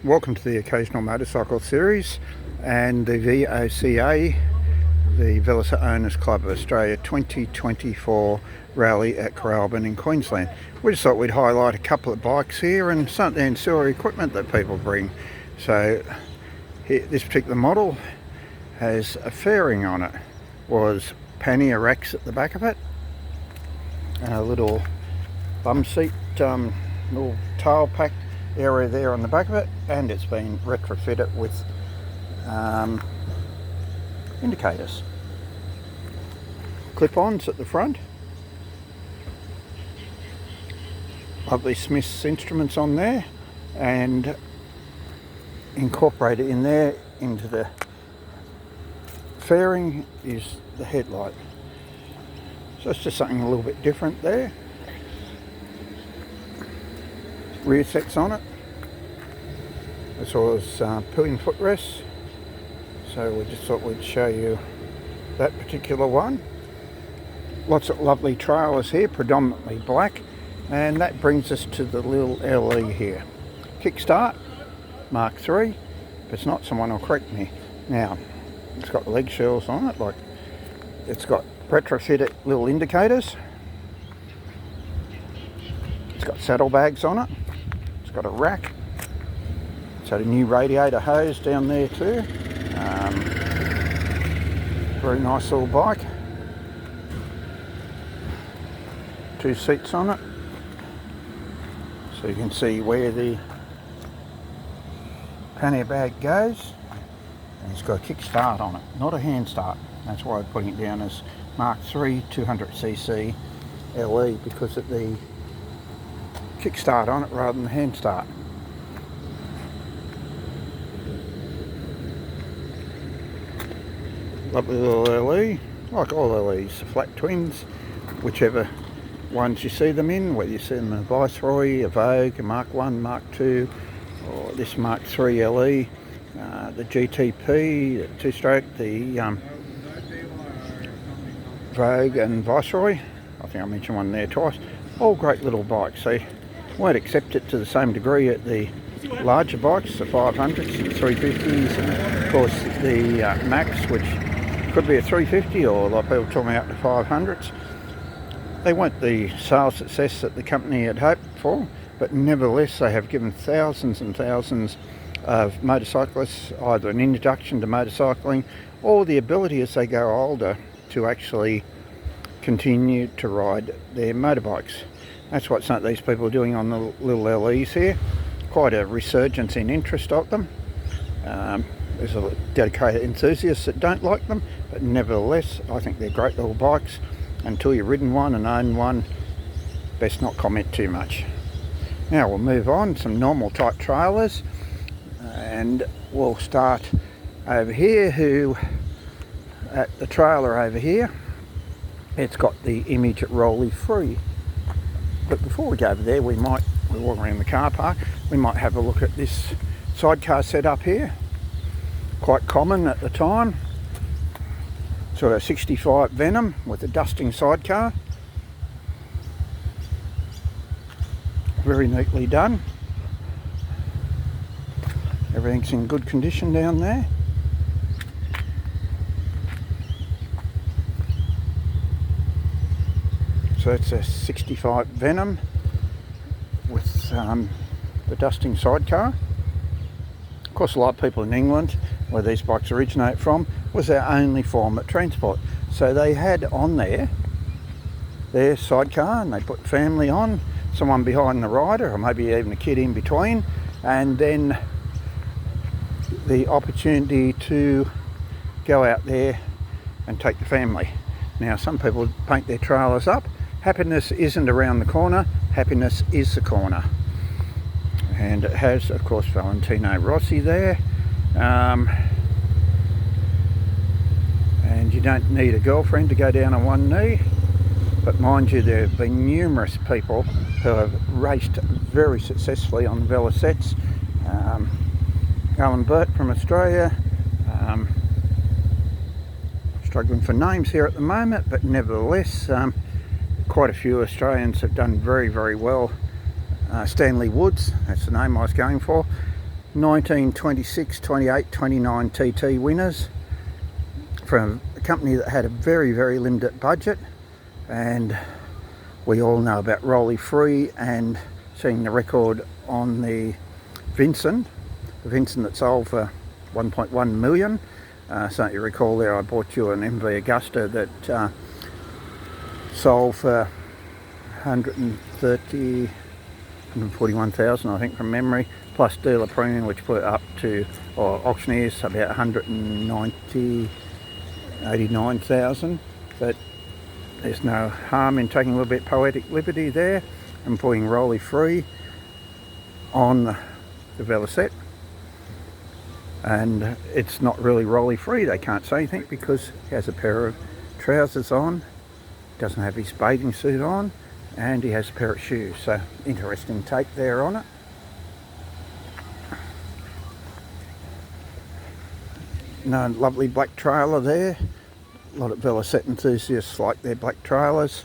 Welcome to the Occasional Motorcycle Series and the VOCA, the Velocette Owners Club of Australia 2024 Rally at Coralbin in Queensland. We just thought we'd highlight a couple of bikes here and some of the ancillary equipment that people bring. So here, this particular model has a fairing on it, was pannier racks at the back of it, and a little bum seat, little tail pack area there on the back of it, and it's been retrofitted with indicators, clip-ons at the front, lovely Smith's instruments on there, and incorporated in there into the fairing is the headlight. So it's just something a little bit different there. Rear sets on it, as well as pillion footrests. So we just thought we'd show you that particular one. Lots of lovely trailers here, predominantly black, and that brings us to the little LE here. Kickstart, Mark III. If it's not, someone will correct me. Now, it's got leg shells on it, like it's got retrofitted little indicators. It's got saddlebags on it. It's got a rack. It's had a new radiator hose down there too. Very nice little bike. 2 seats on it, so you can see where the pannier bag goes. And it's got a kickstart on it, not a hand start. That's why I'm putting it down as Mark III 200cc LE, because of the kickstart on it rather than hand start. Lovely little LE, like all LEs, flat twins, whichever ones you see them in, whether you see them in a Viceroy, a Vogue, a Mark 1, Mark 2, or this Mark 3 LE, the GTP, the 2-stroke, the Vogue and Viceroy. I think I mentioned one there twice. All great little bikes. They won't accept it to the same degree at the larger bikes, the 500s, the 350s, and of course the Max, which could be a 350, or a lot of people talking about the 500s. They weren't the sales success that the company had hoped for, but nevertheless they have given thousands and thousands of motorcyclists either an introduction to motorcycling or the ability as they go older to actually continue to ride their motorbikes. That's what some of these people are doing on the little LEs here. Quite a resurgence in interest of them. There's a dedicated enthusiasts that don't like them, but nevertheless I think they're great little bikes. Until you've ridden one and owned one, best not comment too much. Now we'll move on, some normal type trailers, and we'll start over here, at the trailer over here, it's got the image at Rolly Free. But before we go over there, we're walking around the car park, we might have a look at this sidecar setup here. Quite common at the time. Sort of 65 Venom with a dusting sidecar. Very neatly done. Everything's in good condition down there. So it's a 65 Venom with the dusting sidecar. Of course, a lot of people in England, where these bikes originate from, was their only form of transport. So they had on there their sidecar, and they put family on, someone behind the rider, or maybe even a kid in between, and then the opportunity to go out there and take the family. Now, some people paint their trailers up. Happiness isn't around the corner, happiness is the corner. And it has, of course, Valentino Rossi there. And you don't need a girlfriend to go down on one knee. But mind you, there have been numerous people who have raced very successfully on Velocettes. Alan Burt from Australia. Struggling for names here at the moment, but nevertheless, quite a few Australians have done very, very well. Stanley Woods, that's the name I was going for. 19, 26, 28, 29 TT winners from a company that had a very, very limited budget. And we all know about Rolly Free and seeing the record on the Vincent that sold for 1.1 million. So you recall there, I bought you an MV Augusta that sold for 141,000, I think, from memory, plus dealer premium, which put it up to, or auctioneers, about 89,000. But there's no harm in taking a little bit poetic liberty there and putting Rolly Free on the Velocette. And it's not really Rolly Free, they can't say anything because he has a pair of trousers on, doesn't have his bathing suit on, and he has a pair of shoes. So interesting take there on it. No, lovely black trailer there. A lot of Velocette enthusiasts like their black trailers,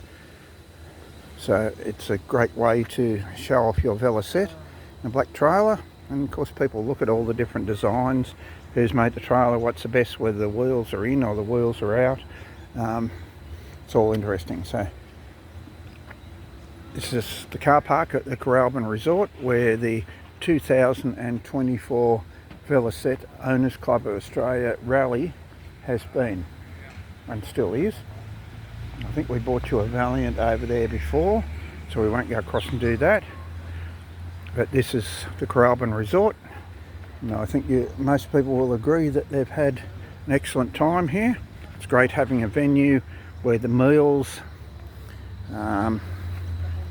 so it's a great way to show off your Velocette in a black trailer. And of course people look at all the different designs, who's made the trailer, what's the best, whether the wheels are in or the wheels are out. It's all interesting. So this is the car park at the Coralbin Resort, where the 2024 Velocette Owners Club of Australia Rally has been and still is. I think we bought you a Valiant over there before, so we won't go across and do that. But this is the Coralbin Resort. And I think most people will agree that they've had an excellent time here. It's great having a venue where the meals,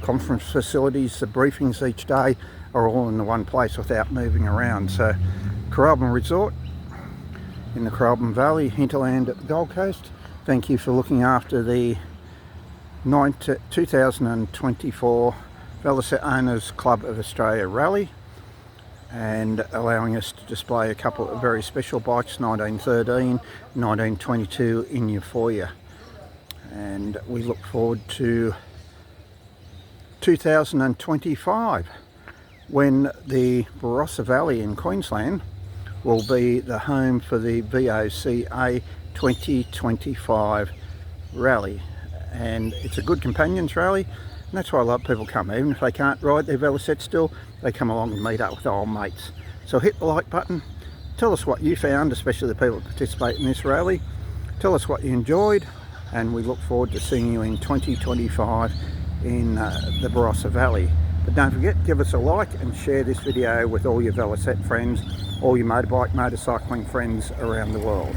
conference facilities, the briefings each day are all in the one place without moving around. So Coralbin Resort in the Coralbin Valley, hinterland at the Gold Coast. Thank you for looking after the 2024 Velocette Owners Club of Australia Rally and allowing us to display a couple of very special bikes, 1913, 1922 in your foyer. And we look forward to 2025 when the Barossa Valley in Queensland will be the home for the VOCA 2025 rally. And it's a good companions rally, and that's why a lot of people come. Even if they can't ride their Velocette still, they come along and meet up with old mates. So hit the like button, tell us what you found, especially the people that participate in this rally. Tell us what you enjoyed, and we look forward to seeing you in 2025 in the Barossa Valley. But don't forget, give us a like and share this video with all your Velocette friends, all your motorbike, motorcycling friends around the world.